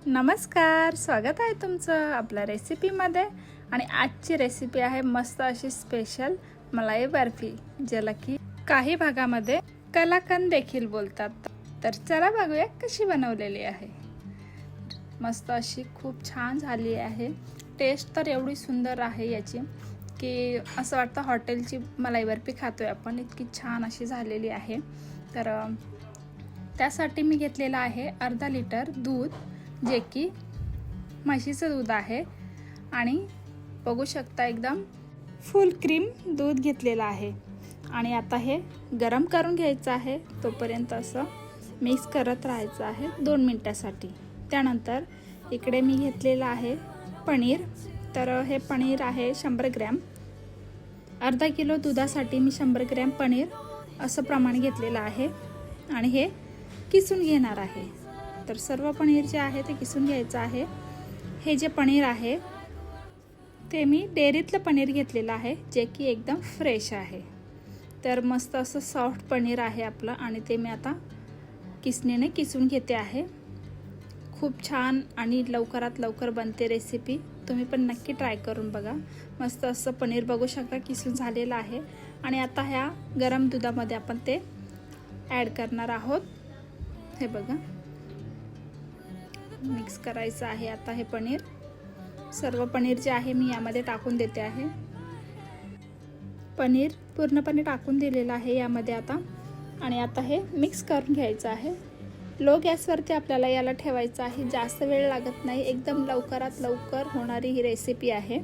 नमस्कार, स्वागत आहे तुमचं आपल्या रेसिपीमध्ये. आणि आजची रेसिपी आहे मस्त अशी स्पेशल मलाई बर्फी, ज्याला की काही भागामध्ये कलाकंद देखील बोलतात. तर चला बघूया कशी बनवलेली आहे. मस्त अशी खूप छान झाली आहे. टेस्ट तर एवढी सुंदर आहे याची की असं वाटतं हॉटेलची मलाई बर्फी खातोय आपण, इतकी छान अशी झालेली आहे. तर त्यासाठी मी घेतलेलं आहे अर्धा लिटर दूध, जे की म्हशीचं दूध आहे. आणि बघू शकता एकदम फुल क्रीम दूध घेतलेलं आहे. आणि आता हे गरम करून घ्यायचं आहे. तोपर्यंत असं मिक्स करत राहायचं आहे 2 मिनिटासाठी. त्यानंतर इकडे मी घेतलेलं आहे पनीर. तर हे पनीर आहे 100 ग्रॅम. अर्धा किलो दुधासाठी मी 100 ग्रॅम पनीर असं प्रमाण घेतलेलं आहे. आणि हे किसून घेणार आहे. तर सर्व पनीर जे आहे ते किसून घ्यायचं आहे. हे जे पनीर आहे ते मी डेअरीतलं पनीर घेतलेलं आहे, जे की एकदम फ्रेश आहे. तर मस्त असं सॉफ्ट पनीर आहे आपलं. आणि ते मी आता किसणीने किसून घेते आहे. खूप छान आणि लवकरात लवकर बनते रेसिपी. तुम्ही पण नक्की ट्राय करून बघा. मस्त असं पनीर बघू शकता किसून झालेलं आहे. आणि आता ह्या गरम दुधामध्ये आपण ते ॲड करणार आहोत. हे बघा, मिक्स करायचं आहे आता हे पनीर. सर्व पनीर जे आहे मी यामध्ये टाकून देते आहे. पनीर पूर्णपणे टाकून दिलेलं आहे यामध्ये आता. आणि आता हे मिक्स करून घ्यायचं आहे. लो गॅसवरती आपल्याला याला ठेवायचं आहे. जास्त वेळ लागत नाही, एकदम लवकरात लवकर होणारी ही रेसिपी आहे.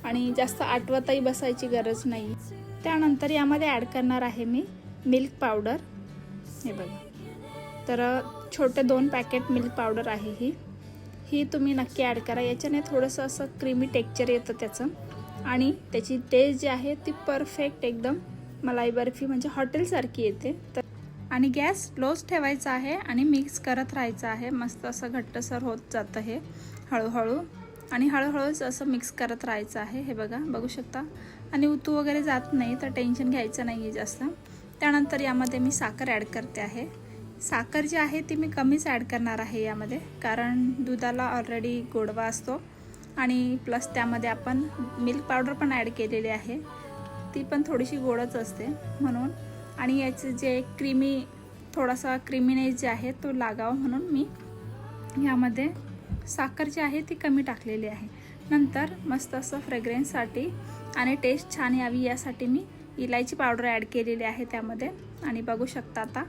आणि जास्त आटवतही बसायची गरज नाही. त्यानंतर यामध्ये ॲड करणार आहे मी मिल्क पावडर. हे बघा, तर छोटे 2 पॅकेट मिल्क पावडर आहे ही तुम्ही नक्की ॲड करा. याच्याने थोडंसं असं क्रीमी टेक्स्चर येतं त्याचं. आणि त्याची टेस्ट जी आहे ती परफेक्ट एकदम मलाई बर्फी म्हणजे हॉटेलसारखी येते. तर आणि गॅस लोच ठेवायचा आहे आणि मिक्स करत राहायचं आहे. मस्त असं घट्टसर होत जातं हे हळूहळू. आणि हळूहळूच असं मिक्स करत राहायचं आहे. हे बघा, बघू शकता. आणि उतू वगैरे जात नाही, तर टेन्शन घ्यायचं नाही आहे जास्त. त्यानंतर यामध्ये मी साखर ॲड करते आहे. साखर जी आहे ती मी कमीच ॲड करणार आहे यामध्ये, कारण दुधाला ऑलरेडी गोडवा असतो. आणि प्लस त्यामध्ये आपण मिल्क पावडर पण ॲड केलेली आहे, ती पण थोडीशी गोडच असते म्हणून. आणि याचे जे थोडासा क्रीमीनेस जे आहे तो लागावं म्हणून मी यामध्ये साखर जी आहे ती कमी टाकलेली आहे. नंतर मस्त असं फ्रेग्रन्ससाठी आणि टेस्ट छान यावी यासाठी मी इलायची पावडर ॲड केलेली आहे त्यामध्ये. आणि बघू शकता आता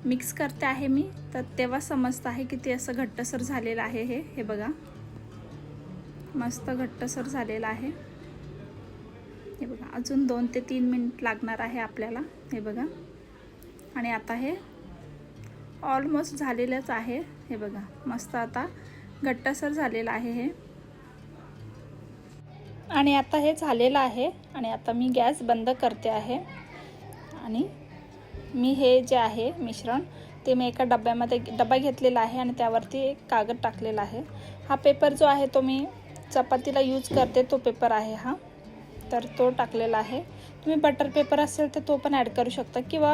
मिक्स करते आहे मी, तर तेव्हा समजतं आहे किती असं घट्टसर झालेलं आहे हे बघा, मस्त घट्टसर झालेलं आहे. हे बघा, अजून 2 ते 3 मिनिट लागणार आहे आपल्याला. हे बघा, आणि आता हे ऑलमोस्ट झालेलंच आहे. हे बघा, मस्त आता घट्टसर झालेलं आहे हे. आणि आता हे झालेलं आहे. आणि आता मी गॅस बंद करते आहे. आणि मी हे जे आहे मिश्रण ते मी एका डबा घेतलेला आहे आणि त्यावरती एक कागद टाकलेला आहे. हा पेपर जो आहे तो मी चपातीला यूज करते, तो पेपर आहे हा. तर तो टाकलेला आहे. तुम्ही बटर पेपर असेल तर तो पण ॲड करू शकता, किंवा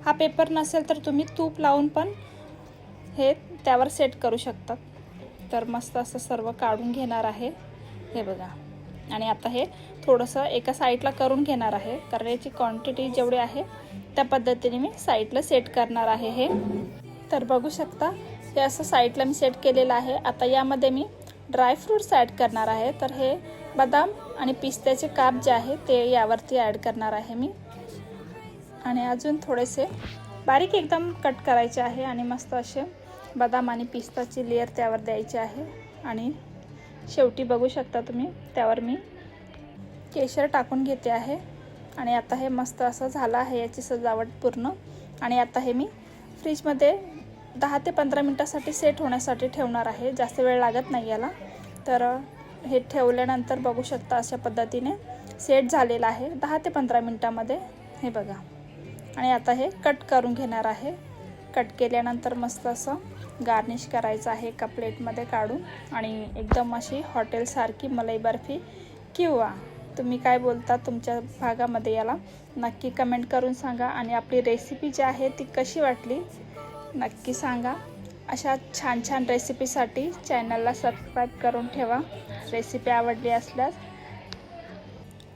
हा पेपर नसेल तर तुम्ही तूप लावून पण हे त्यावर सेट करू शकता. तर मस्त असं सर्व काढून घेणार आहे. हे बघा, आणि आता हे थोडंसं एका साईडला करून घेणार आहे, कारण याची क्वांटिटी जेवढी आहे त्या पद्धतीने मी साईडला सेट करणार आहे हे. तर बघू शकता हे असं साईडला मी सेट केलेलं आहे. आता यामध्ये मी ड्रायफ्रूट्स ॲड करणार आहे. तर हे बदाम आणि पिस्त्याचे काप जे आहे ते यावरती ॲड करणार आहे मी. आणि अजून थोडेसे बारीक एकदम कट करायचे आहे. आणि मस्त असे बदाम आणि पिस्ताची लेअर त्यावर द्यायची आहे. आणि शेवटी बघू शकता तुम्ही त्यावर मी केशर टाकून घेते आहे. आणि आता हे मस्त असं झालं आहे याची सजावट पूर्ण. आणि आता हे मी फ्रीजमध्ये 10 ते 15 मिनटासाठी सेट होण्यासाठी ठेवणार आहे. जास्त वेळ लागत नाही याला. तर हे ठेवल्यानंतर बघू शकता अशा पद्धतीने सेट झालेलं आहे 10 ते 15 मिनटामध्ये. हे बघा, आणि आता हे कट करून घेणार आहे. कट केल्यानंतर मस्त असं गार्निश करायचं आहे एका प्लेटमध्ये काढून. आणि एकदम अशी हॉटेलसारखी मलाई बर्फी, किंवा तुम्ही काय बोलता तुमच्या भागामध्ये याला, नक्की कमेंट करून सांगा. आणि आपली रेसिपी जी आहे ती कशी वाटली नक्की सांगा. अशा छान छान रेसिपीसाठी चॅनलला सबस्क्राईब करून ठेवा. रेसिपी आवडली असल्यास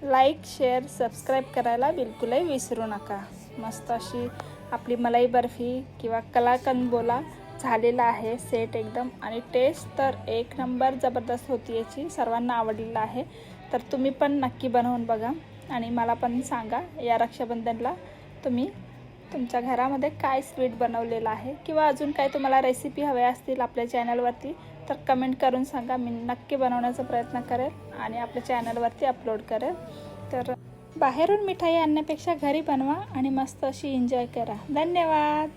लाईक शेअर सबस्क्राईब करायला बिलकुलही विसरू नका. मस्त अशी आपली मलाई बर्फी किंवा कलाकंद बोला झालेला आहे सेट एकदम. आणि टेस्ट तर एक नंबर जबरदस्त होती याची. सर्वांना आवडलेलं आहे. तर तुम्ही पण नक्की बनवून बघा आणि मला पण सांगा या रक्षाबंधनला तुम्ही तुमच्या घरामध्ये काय स्वीट बनवलेलं आहे किंवा अजून काय तुम्हाला रेसिपी हव्या असतील आपल्या चॅनलवरती तर कमेंट करून सांगा. मी नक्की बनवण्याचा प्रयत्न करेल आणि आपल्या चॅनलवरती अपलोड करेल. तर बाहेरून मिठाई आणण्यापेक्षा घरी बनवा आणि मस्त अशी एन्जॉय करा. धन्यवाद.